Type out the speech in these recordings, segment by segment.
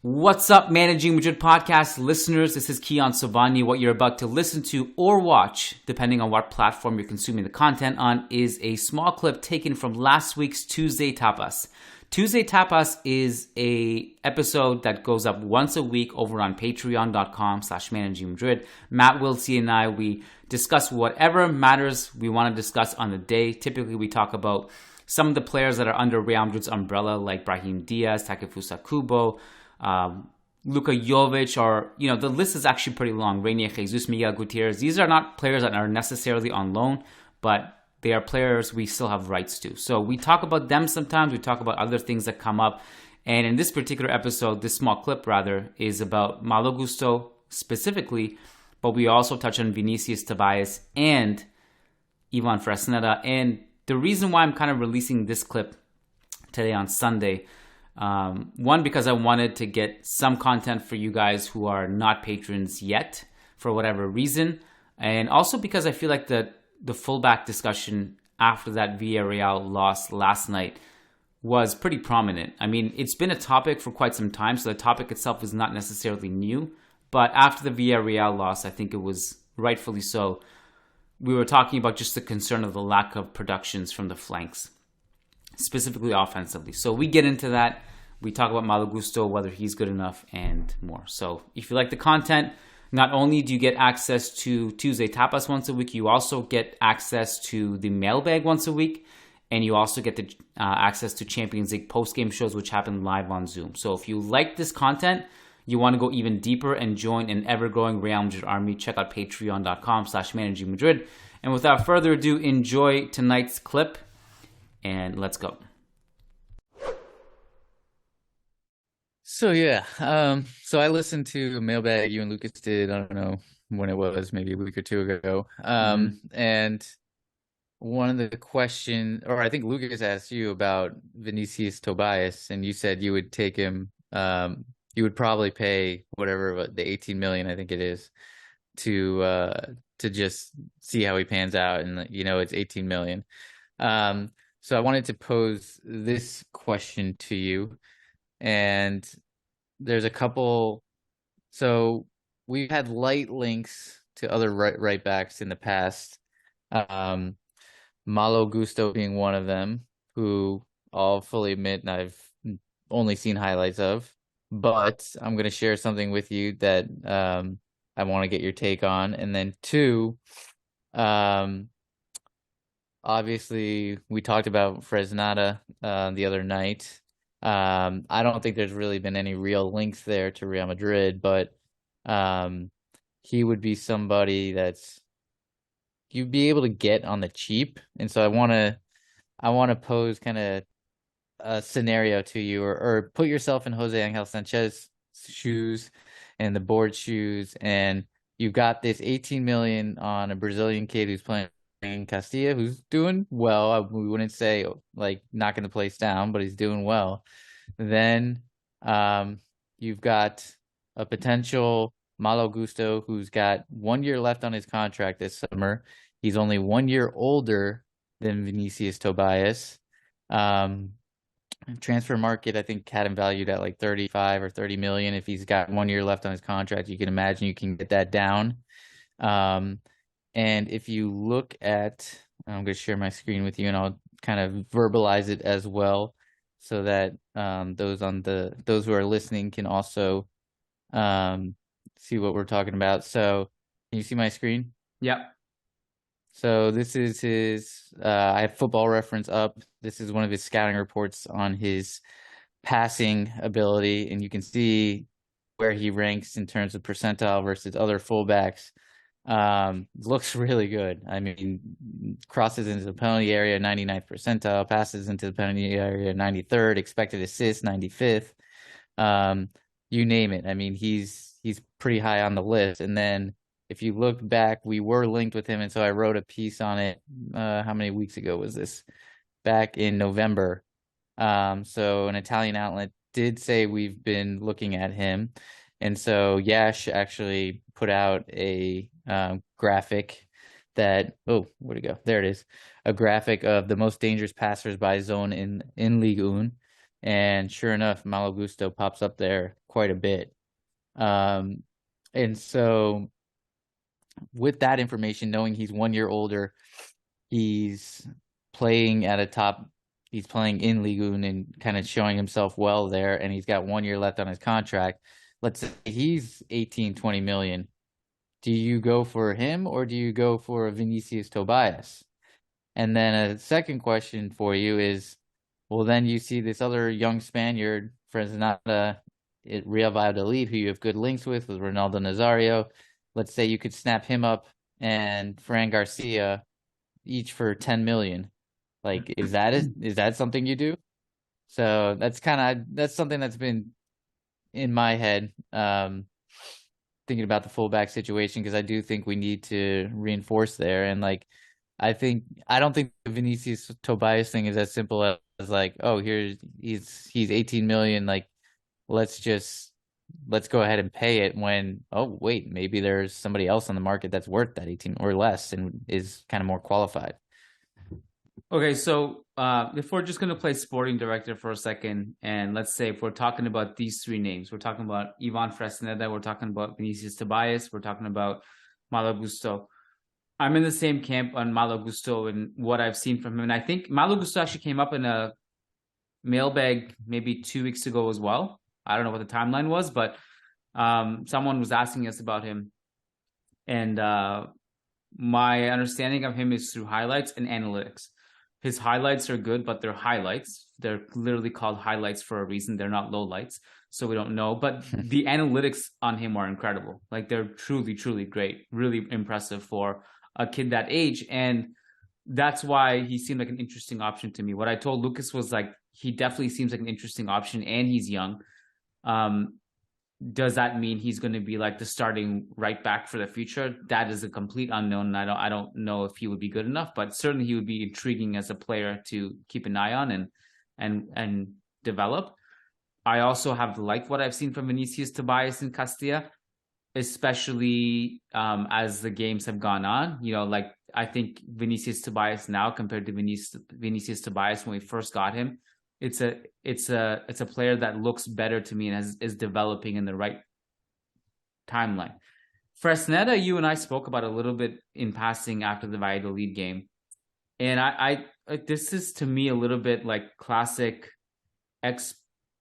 What's up, Managing Madrid podcast listeners? This is Kiyan Sobhani. What you're about to listen to or watch, depending on what platform you're consuming the content on, is a small clip taken from last week's Tuesday Tapas. Tuesday Tapas is a episode that goes up once a week over on patreon.com/Managing Madrid. Matt, Wiltse, and I, we discuss whatever matters we want to discuss on the day. Typically, we talk about some of the players that are under Real Madrid's umbrella, like Brahim Diaz, Takefusa Kubo, Luka Jovic, or, the list is actually pretty long. Reinier Jesus, Miguel Gutierrez. These are not players that are necessarily on loan, but they are players we still have rights to. So we talk about them sometimes. We talk about other things that come up. And in this particular episode, this small clip rather, is about Malo Gusto specifically, but we also touch on Vinicius Tobias and Ivan Fresneda. And the reason why I'm kind of releasing this clip today on Sunday, one, because I wanted to get some content for you guys who are not patrons yet for whatever reason, and also because I feel like the fullback discussion after that Villarreal loss last night was pretty prominent. I mean, it's been a topic for quite some time, so the topic itself is not necessarily new, but after the Villarreal loss, I think it was rightfully so, we were talking about just the concern of the lack of productions from the flanks, specifically offensively. So we get into that. We talk about Malo Gusto, whether he's good enough, and more. So if you like the content, not only do you get access to Tuesday Tapas once a week, you also get access to the mailbag once a week, and you also get the access to Champions League post-game shows, which happen live on Zoom. So if you like this content, you want to go even deeper and join an ever-growing Real Madrid army, check out patreon.com/Managing Madrid. And without further ado, enjoy tonight's clip, and let's go. So I listened to Mailbag you and Lucas did, I don't know when it was, maybe a week or two ago. And one of the questions, or I think Lucas asked you about Vinicius Tobias, and you said you would take him, you would probably pay whatever, the 18 million, I think it is, to just see how he pans out. And, it's 18 million. So I wanted to pose this question to you. And there's a couple. So we've had light links to other right backs in the past. Malo Gusto being one of them, who I'll fully admit I've only seen highlights of. But I'm going to share something with you that I want to get your take on. And then two, obviously we talked about Fresneda the other night. I don't think there's really been any real links there to Real Madrid, but he would be somebody that's you'd be able to get on the cheap. And so I want to pose kind of a scenario to you, or put yourself in Jose Angel Sanchez's shoes and the board shoes, and you've got this 18 million on a Brazilian kid who's playing in Castilla, who's doing well. We wouldn't say like knocking the place down, but he's doing well. Then you've got a potential Malo Gusto who's got 1 year left on his contract this summer. He's only 1 year older than Vinicius Tobias. Transfer market, I think, had him valued at like 35 or 30 million. If he's got 1 year left on his contract, you can imagine you can get that down. And if you look at, I'm going to share my screen with you, and I'll kind of verbalize it as well, so that those who are listening can also see what we're talking about. So, can you see my screen? Yep. So this is his. I have Football Reference up. This is one of his scouting reports on his passing ability, and you can see where he ranks in terms of percentile versus other fullbacks. Looks really good. I mean, crosses into the penalty area 99th percentile, passes into the penalty area 93rd, expected assists 95th. You name it. I mean, he's pretty high on the list. And then if you look back, we were linked with him, and so I wrote a piece on it. How many weeks ago was this? Back in November. So an Italian outlet did say we've been looking at him. And so Yash actually put out a graphic that, where'd it go? There it is. A graphic of the most dangerous passers by zone in Ligue 1. And sure enough, Malo Gusto pops up there quite a bit. Um, and so with that information, knowing he's 1 year older, he's playing at a top, he's playing in Ligue 1 and kind of showing himself well there, and he's got 1 year left on his contract. Let's say he's 18, 20 million. Do you go for him or do you go for a Vinicius Tobias? And then a second question for you is, well, then you see this other young Spaniard, Fresneda, at Real Valladolid, who you have good links with Ronaldo Nazario. Let's say you could snap him up and Fran Garcia each for 10 million. Like, is that something you do? So that's something that's been in my head, thinking about the fullback situation, because I do think we need to reinforce there. And like, I don't think the Vinicius Tobias thing is as simple as like, oh, he's 18 million, like let's go ahead and pay it, when, oh wait, maybe there's somebody else on the market that's worth that 18 or less and is kind of more qualified. Okay, so if we're just going to play sporting director for a second, and let's say if we're talking about these three names, we're talking about Ivan Fresneda, we're talking about Vinicius Tobias, we're talking about Malo Gusto. I'm in the same camp on Malo Gusto and what I've seen from him. And I think Malo Gusto actually came up in a mailbag maybe 2 weeks ago as well. I don't know what the timeline was, but someone was asking us about him. And my understanding of him is through highlights and analytics. His highlights are good, but they're highlights. They're literally called highlights for a reason. They're not lowlights, so we don't know. But the analytics on him are incredible. Like, they're truly, truly great. Really impressive for a kid that age. And that's why he seemed like an interesting option to me. What I told Lucas was like, he definitely seems like an interesting option, and he's young. Does that mean he's going to be like the starting right back for the future? That is a complete unknown. And I don't know if he would be good enough, but certainly he would be intriguing as a player to keep an eye on and develop. I also have liked what I've seen from Vinicius Tobias in Castilla, especially as the games have gone on. You know, like, I think Vinicius Tobias now compared to Vinicius Tobias when we first got him, it's a player that looks better to me and is developing in the right timeline. Fresneda, you and I spoke about a little bit in passing after the Valladolid game, and I this is to me a little bit like classic ex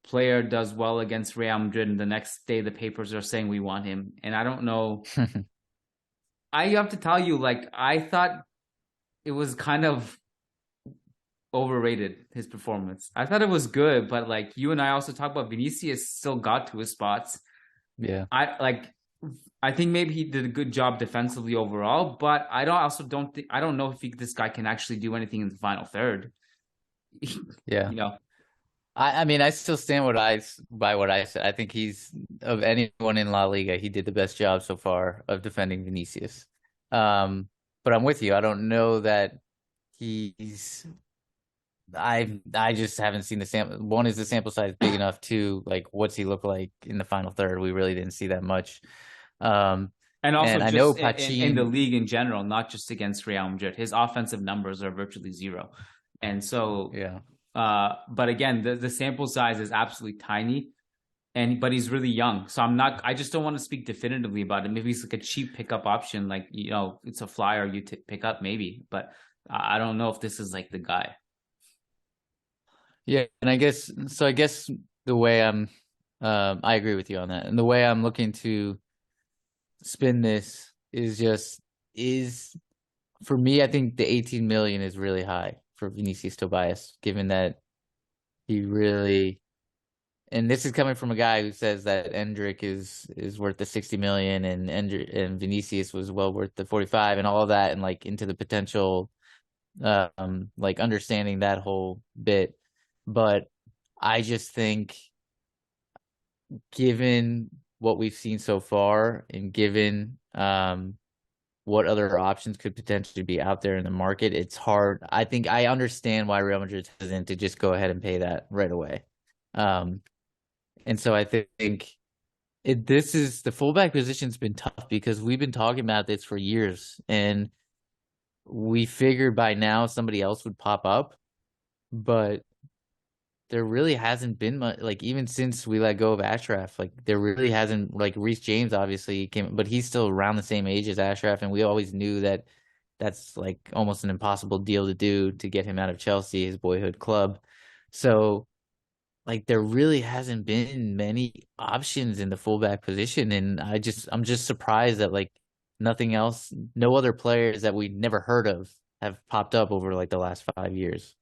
player does well against Real Madrid, and the next day the papers are saying we want him, and I don't know. I have to tell you, like, I thought it was kind of overrated, his performance. I thought it was good, but like you and I also talked about, Vinicius still got to his spots. Yeah. I think maybe he did a good job defensively overall, but I don't know if this guy can actually do anything in the final third. Yeah. You know. I mean, I still stand by what I said. I think he's, of anyone in La Liga, he did the best job so far of defending Vinicius. But I'm with you. I don't know that he's I just haven't seen the sample. One, is the sample size big enough? Two, like, what's he look like in the final third? We really didn't see that much. And also, and I just know in the league in general, not just against Real Madrid, his offensive numbers are virtually zero. And so, yeah. But again, the sample size is absolutely tiny, but he's really young. So I just don't want to speak definitively about it. Maybe he's like a cheap pickup option, like, you know, it's a flyer you pick up maybe, but I don't know if this is like the guy. Yeah, and I guess the way I agree with you on that, and the way I'm looking to spin this is for me, I think the 18 million is really high for Vinicius Tobias, given that he really, and this is coming from a guy who says that Endrick is worth the 60 million, and Vinicius was well worth the 45, and all of that, and like into the potential, like understanding that whole bit. But I just think, given what we've seen so far, and given what other options could potentially be out there in the market, it's hard. I think I understand why Real Madrid is hesitant to just go ahead and pay that right away. And so I think this is, the fullback position's been tough because we've been talking about this for years, and we figured by now somebody else would pop up, but there really hasn't been much, like even since we let go of Ashraf, like there really hasn't, like Reece James obviously came, but he's still around the same age as Ashraf, and we always knew that that's like almost an impossible deal to do to get him out of Chelsea, his boyhood club. So like there really hasn't been many options in the fullback position, and I'm just surprised that like nothing else, no other players that we never heard of have popped up over like the last 5 years.